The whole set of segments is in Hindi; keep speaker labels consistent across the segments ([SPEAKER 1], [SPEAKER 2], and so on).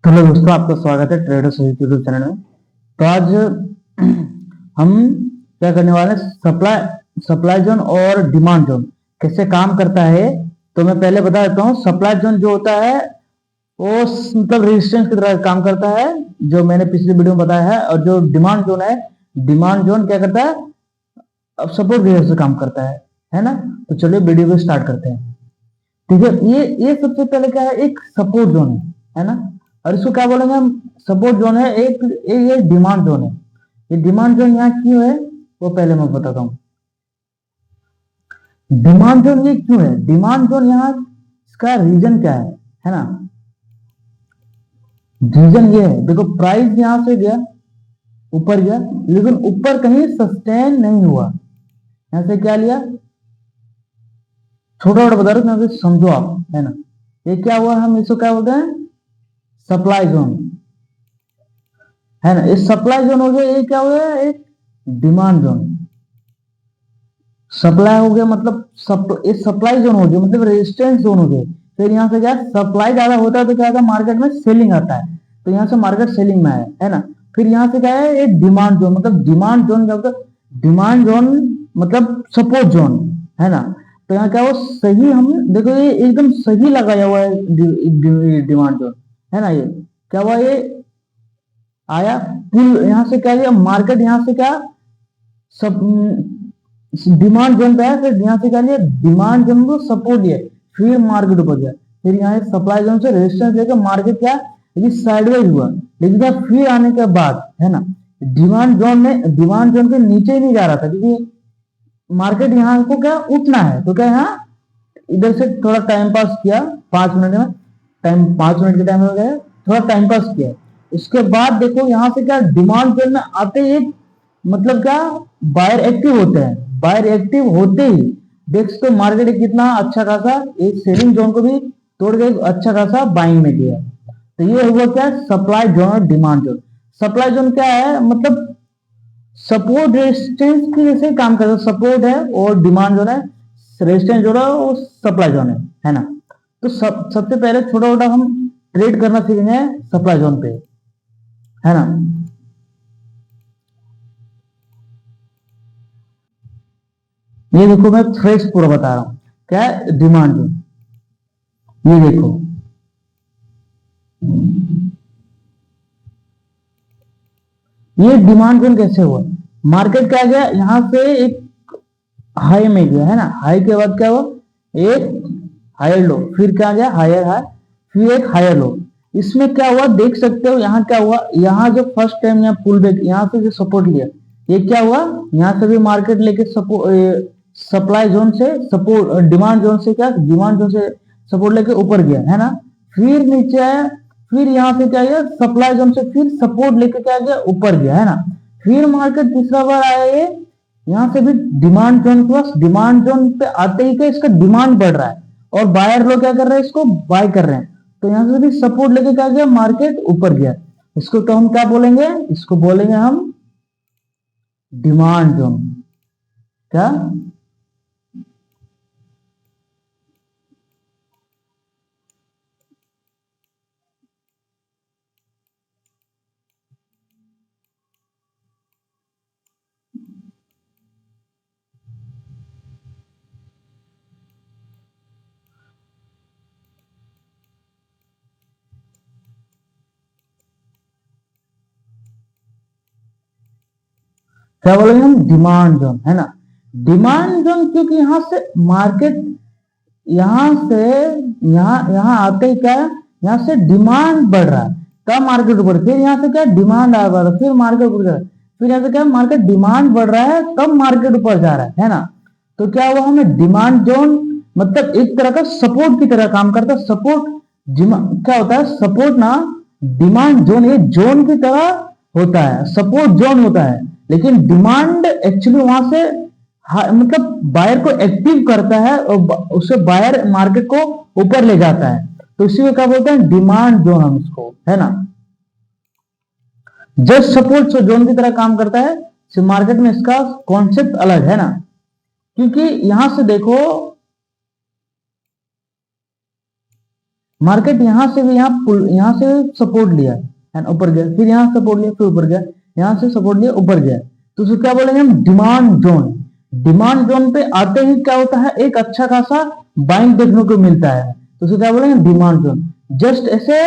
[SPEAKER 1] तो हेलो दोस्तों, आपका स्वागत है ट्रेडर्स यूट्यूब चैनल में। तो आज हम क्या करने वाले हैं, सप्लाई सप्लाई जोन और डिमांड जोन कैसे काम करता है। तो मैं पहले बता देता हूँ। सप्लाई जोन जो होता है वो मतलब रेजिस्टेंस की तरह काम करता है, जो मैंने पिछले वीडियो में बताया है। और जो डिमांड जोन है, डिमांड जोन क्या करता है, अब सपोर्ट की तरह से काम करता है ना। तो चलिए वीडियो को स्टार्ट करते हैं। ठीक है, ये सबसे पहले क्या है, एक सपोर्ट जोन है ना। और इसको क्या बोलेंगे हम, सपोर्ट जोन है। ये डिमांड जोन है। ये डिमांड जोन यहाँ क्यों है वो पहले मैं बताता हूँ। डिमांड जोन ये क्यों है, डिमांड जोन यहाँ इसका रीजन क्या है ना। रीजन ये है, देखो प्राइस यहां से गया, ऊपर गया, लेकिन ऊपर कहीं सस्टेन नहीं हुआ। यहां से क्या लिया, छोटा छोटा बता रहे हो, समझो आप, है ना। ये क्या हुआ, हम इसको क्या बोलते हैं, सप्लाई जोन, है ना। ये सप्लाई जोन हो गया। ये क्या हो गया, एक डिमांड जोन। सप्लाई हो गया मतलब ये सप्लाई जोन हो गया, मतलब रेजिस्टेंस जोन हो गया। फिर यहाँ से क्या, सप्लाई ज्यादा होता है तो क्या होता है, मार्केट में सेलिंग आता है। तो यहाँ से मार्केट सेलिंग में आया, है ना। फिर यहाँ से क्या है, एक डिमांड जोन, मतलब डिमांड जोन क्या होता है, डिमांड जोन मतलब सपोर्ट जोन, है ना। तो यहाँ क्या हुआ, सही हम देखो, ये एकदम सही लगाया हुआ है डिमांड जोन, है ना। ये क्या हुआ, ये आया पुल, यहां से क्या लिया मार्केट, यहां से क्या सब डिमांड जोन पे है। फिर यहां से क्या लिया, डिमांड जोन को सपोर्ट लिया, फिर मार्केट ऊपर गया। फिर यहाँ सप्लाई जोन से रेजिस्टेंस लेकर मार्केट क्या, लेकिन साइडवेज हुआ। लेकिन क्या, फिर आने के बाद, है ना, डिमांड जोन के नीचे ही नहीं जा रहा था, क्योंकि मार्केट यहाँ को क्या उठना है। तो क्या यहाँ इधर से थोड़ा टाइम पास किया, 5 मिनट में टाइम, 5 मिनट के टाइम हो गया, थोड़ा टाइम पास किया। उसके बाद देखो यहाँ से क्या, डिमांड जोन में आते ही मतलब क्या, बायर एक्टिव होते हैं। बायर एक्टिव होते ही देख सकते मार्केट कितना अच्छा खासा एक सेलिंग जोन को भी तोड़ के अच्छा खासा बाइंग में गया। तो ये हुआ क्या, सप्लाई जोन और डिमांड जोन। सप्लाई जोन क्या है, मतलब सपोर्ट रेजिस्टेंस की जैसे काम करता है, सपोर्ट है। और डिमांड जोन है, रेजिस्टेंस जो है वो सप्लाई जोन है ना। तो सबसे पहले छोटा छोटा हम ट्रेड करना सीखेंगे सप्लाई जोन पे, है ना। ये देखो मैं फ्रेश पूरा बता रहा हूं, क्या है डिमांड जोन। ये देखो, ये डिमांड जोन कैसे हुआ, मार्केट क्या गया, यहां से एक हाई में गया, है ना। हाई के बाद क्या हुआ, एक हायर लो, फिर क्या गया, हायर हाई, फिर एक हायर लो। इसमें क्या हुआ देख सकते हो, यहाँ क्या हुआ, यहाँ जो फर्स्ट टाइम यहाँ पुल बैक, यहाँ से जो सपोर्ट लिया, ये क्या हुआ, यहाँ से भी मार्केट लेके सप्लाई जोन से सपोर्ट, डिमांड जोन से क्या, डिमांड जोन से सपोर्ट लेके ऊपर गया, है ना। फिर नीचे आया, फिर यहाँ से क्या गया, सप्लाई जोन से फिर सपोर्ट लेके क्या गया, ऊपर गया, है ना। फिर मार्केट तीसरा बार आया, ये यहाँ से भी demand zone plus, demand zone पे आते ही क्या, इसका डिमांड बढ़ रहा है और बायर लोग क्या कर रहे हैं, इसको बाय कर रहे हैं। तो यहाँ से भी सपोर्ट लेके क्या गया, मार्केट ऊपर गया। इसको तो हम क्या बोलेंगे, इसको बोलेंगे हम डिमांड जोन। क्या, क्या बोलेंगे हम, डिमांड जोन, है ना। डिमांड जोन क्योंकि यहां से मार्केट, यहां से यहाँ यहाँ आते ही क्या है, यहाँ से डिमांड बढ़ रहा है तब मार्केट ऊपर, फिर यहाँ से क्या डिमांड आ रहा है, फिर मार्केट ऊपर जा रहा है, फिर यहाँ से क्या मार्केट डिमांड बढ़ रहा है तब मार्केट ऊपर जा रहा है ना। तो क्या हुआ, हमें डिमांड जोन मतलब एक तरह का सपोर्ट की तरह काम करता है। सपोर्ट क्या होता है, सपोर्ट ना, डिमांड जोन ये जोन की तरह होता है, सपोर्ट जोन होता है। लेकिन डिमांड एक्चुअली वहां से मतलब बायर को एक्टिव करता है और उससे बायर मार्केट को ऊपर ले जाता है। तो इसी को क्या बोलते हैं, डिमांड जोन हम इसको, है ना। जस्ट सपोर्ट जोन की तरह काम करता है, मार्केट में इसका कॉन्सेप्ट अलग है ना। क्योंकि यहां से देखो, मार्केट यहाँ से भी यहाँ से सपोर्ट लिया एंड ऊपर गया, फिर यहाँ सपोर्ट लिया फिर ऊपर गया, यहाँ से सपोर्ट लिया ऊपर गया, तो उसको क्या बोलेंगे हम, डिमांड जोन। डिमांड जोन पे आते ही क्या होता है, एक अच्छा खासा बाइंग देखने को मिलता है, तो उसको क्या बोलेंगे, डिमांड जोन। जस्ट ऐसे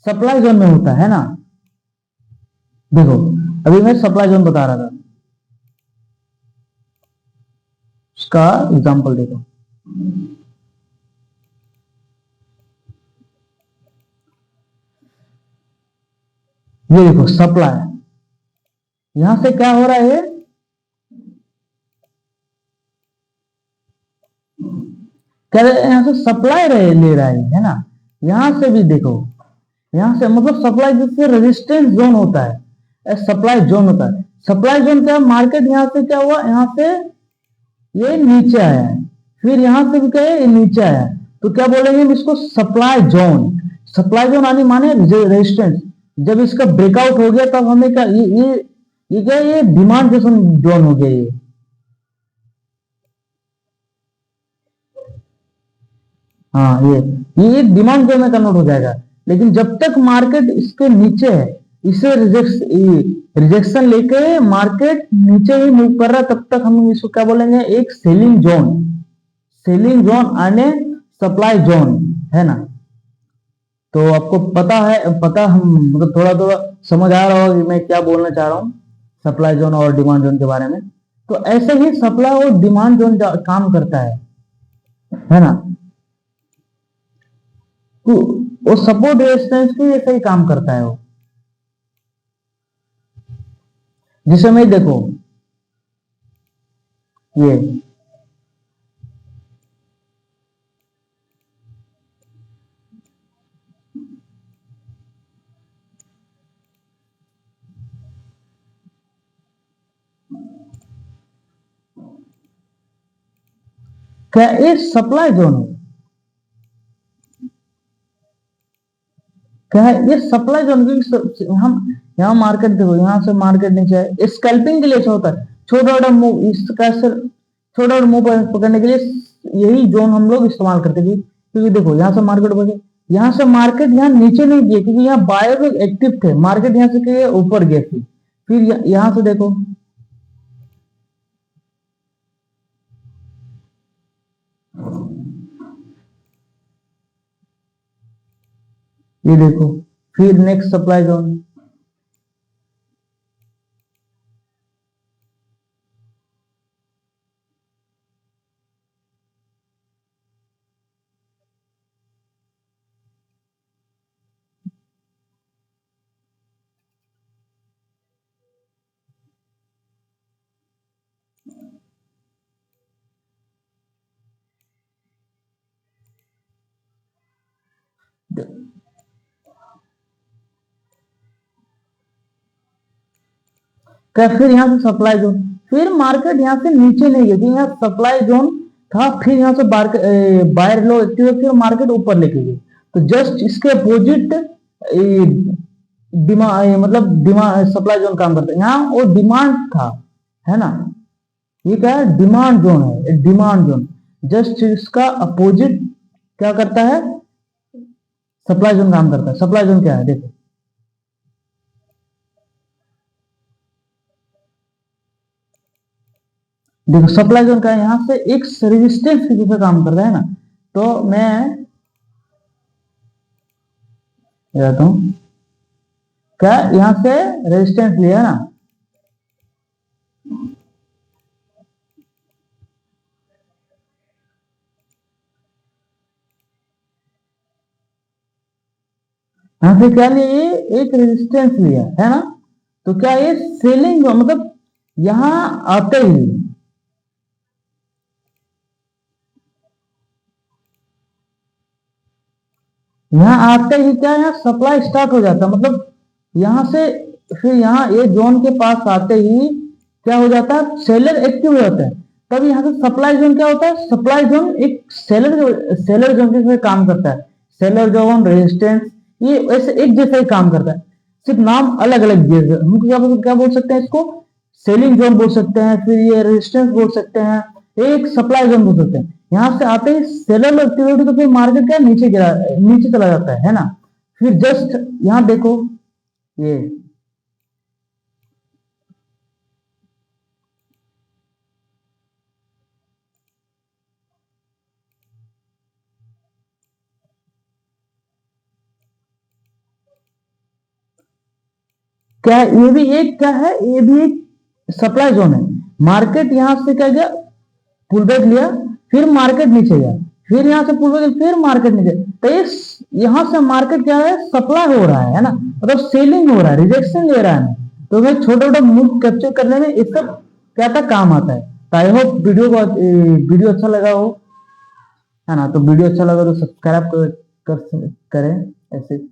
[SPEAKER 1] सप्लाई जोन में होता है ना। देखो अभी मैं सप्लाई जोन बता रहा था, उसका एग्जांपल देखो। ये देखो सप्लाई, यहां से क्या हो रहा है, क्या यहां से सप्लाई ले रहा है ना। यहां से भी देखो, यहां से मतलब सप्लाई जिससे रेजिस्टेंस जोन होता है, सप्लाई जोन होता है। सप्लाई जोन क्या, मार्केट यहां से क्या हुआ, यहां से ये नीचे आया है, फिर यहां से भी क्या है, ये नीचे आया है, तो क्या बोलेंगे इसको, सप्लाई जोन। सप्लाई जोन आने माने रेजिस्टेंस। जब इसका ब्रेकआउट हो गया तब हमें क्या, ये क्या, ये डिमांड जोन हो गया ये। हाँ ये डिमांड जोन में कन्वर्ट हो जाएगा। लेकिन जब तक मार्केट इसके नीचे है, इसे रिजेक्शन लेके मार्केट नीचे ही मूव कर रहा है, तब तक हम इसको क्या बोलेंगे, एक सेलिंग जोन। सेलिंग जोन आने सप्लाई जोन, है ना। तो आपको पता हम मतलब थोड़ा थोड़ा समझ आ रहा होगा कि मैं क्या बोलना चाह रहा हूँ सप्लाई जोन और डिमांड जोन के बारे में। तो ऐसे ही सप्लाई और डिमांड जोन काम करता है ना। तो वो सपोर्ट रेजिस्टेंस की ऐसे ही काम करता है वो। जिसे में देखो ये क्या, ये सप्लाई जोन है, क्या है ये सप्लाई जोन की। हम यहाँ मार्केट देखो, यहाँ से मार्केट नीचे है, स्कैल्पिंग के लिए अच्छा होता है, छोटा छोटा मूव, इसका छोटा छोटा मूव पकड़ने के लिए यही जोन हम लोग इस्तेमाल करते हैं। क्योंकि देखो यहाँ से मार्केट बढ़े, यहाँ से मार्केट यहाँ नीचे नहीं गया, क्योंकि यहाँ बायर लोग एक्टिव थे, मार्केट यहाँ से गया ऊपर गया, फिर यहाँ से देखो, ये देखो, फिर नेक्स्ट सप्लाई जोन। क्या, फिर यहाँ से सप्लाई जोन, फिर मार्केट यहाँ से नीचे नहीं गई, यहाँ सप्लाई जोन था, फिर यहाँ से बायर लो एक्टिव है, फिर मार्केट ऊपर लेके गई। तो जस्ट इसके अपोजिट मतलब डिमांड सप्लाई जोन काम करता है, यहाँ वो डिमांड था, है ना। ये क्या है, डिमांड जोन है, डिमांड जोन। जस्ट इसका अपोजिट क्या करता है, सप्लाई जोन काम करता है। सप्लाई जोन क्या है, देखो देखो सप्लाई जोन का यहां से एक रेजिस्टेंस की जैसे काम करता है ना। तो मैं बताता हूं, क्या यहां से रेजिस्टेंस लिया ना, यहां से क्या लिए, एक रेजिस्टेंस लिया है ना। तो क्या ये सेलिंग मतलब यहां आते ही, यहाँ आते ही क्या, यहाँ सप्लाई स्टार्ट हो जाता है, मतलब यहां से फिर यहाँ ये जोन के पास आते ही क्या हो जाता है, सेलर एक्टिव हो जाता है। तब यहाँ से सप्लाई जोन क्या होता है, सप्लाई जोन एक सेलर जोन के काम करता है। सेलर जोन, रेजिस्टेंस, ये ऐसे एक जैसा ही काम करता है, सिर्फ नाम अलग अलग हम क्या बोल सकते हैं इसको, सेलिंग जोन बोल सकते हैं, फिर ये रेजिस्टेंस बोल सकते हैं, एक सप्लाई जोन बोल सकते हैं। यहाँ से आते ही सेलर एक्टिविटी तो फिर मार्केट क्या नीचे चला जाता है ना। फिर जस्ट यहाँ देखो ये क्या, ये भी एक क्या है, ये भी एक सप्लाई जोन है। मार्केट यहां से क्या गया, पुल बैक लिया, फिर मार्केट नीचे गया, फिर यहां से पुल बैक, फिर मार्केट नीचे। तो ये यहां से मार्केट क्या है, सप्लाई हो रहा है ना, मतलब सेलिंग हो रहा है, रिजेक्शन ले रहा है। तो मैं छोटा छोटा मूव कैप्चर करने में इसका क्या था काम आता है। तो आई होप वीडियो अच्छा लगा हो, है ना। तो वीडियो अच्छा लगा तो सब्सक्राइब करें ऐसे।